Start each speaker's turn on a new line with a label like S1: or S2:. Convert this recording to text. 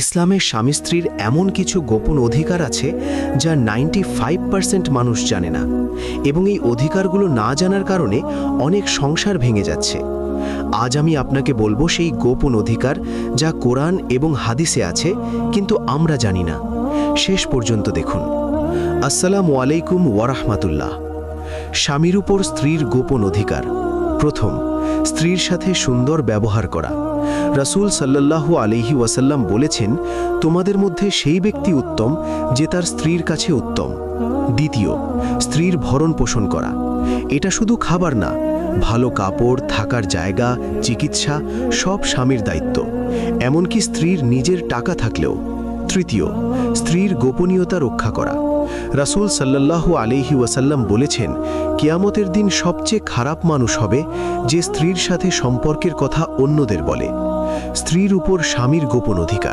S1: ইসলামে স্বামী স্ত্রীর এমন কিছু গোপন অধিকার আছে যা 95% মানুষ জানে না, এবং এই অধিকারগুলো না জানার কারণে অনেক সংসার ভেঙে যাচ্ছে। আজ আমি আপনাকে বলবো সেই গোপন অধিকার যা কোরআন এবং হাদিসে আছে, কিন্তু আমরা জানি না। শেষ পর্যন্ত দেখুন। আসসালামু আলাইকুম ওয়ারাহমাতুল্লাহ। স্বামীর উপর স্ত্রীর গোপন অধিকার। প্রথম, স্ত্রীর সাথে সুন্দর ব্যবহার করা। রাসূল সাল্লাল্লাহু আলাইহি ওয়াসাল্লাম বলেছেন, তোমাদের মধ্যে সেই ব্যক্তি উত্তম যে তার স্ত্রীর কাছে উত্তম। দ্বিতীয়, স্ত্রীর ভরণ পোষণ করা। এটা শুধু খাবার না, ভালো কাপড়, থাকার জায়গা, চিকিৎসা সব স্বামীর দায়িত্ব, এমনকি স্ত্রীর নিজের টাকা থাকলেও। তৃতীয়, স্ত্রীর গোপনীয়তা রক্ষা করা। রাসূল সাল্লাল্লাহু আলাইহি ওয়াসাল্লাম বলেছেন, কিয়ামতের দিন সবচেয়ে খারাপ মানুষ হবে যে স্ত্রীর সাথে সম্পর্কের কথা অন্যদের বলে। স্ত্রীর উপর স্বামীর গোপন অধিকার।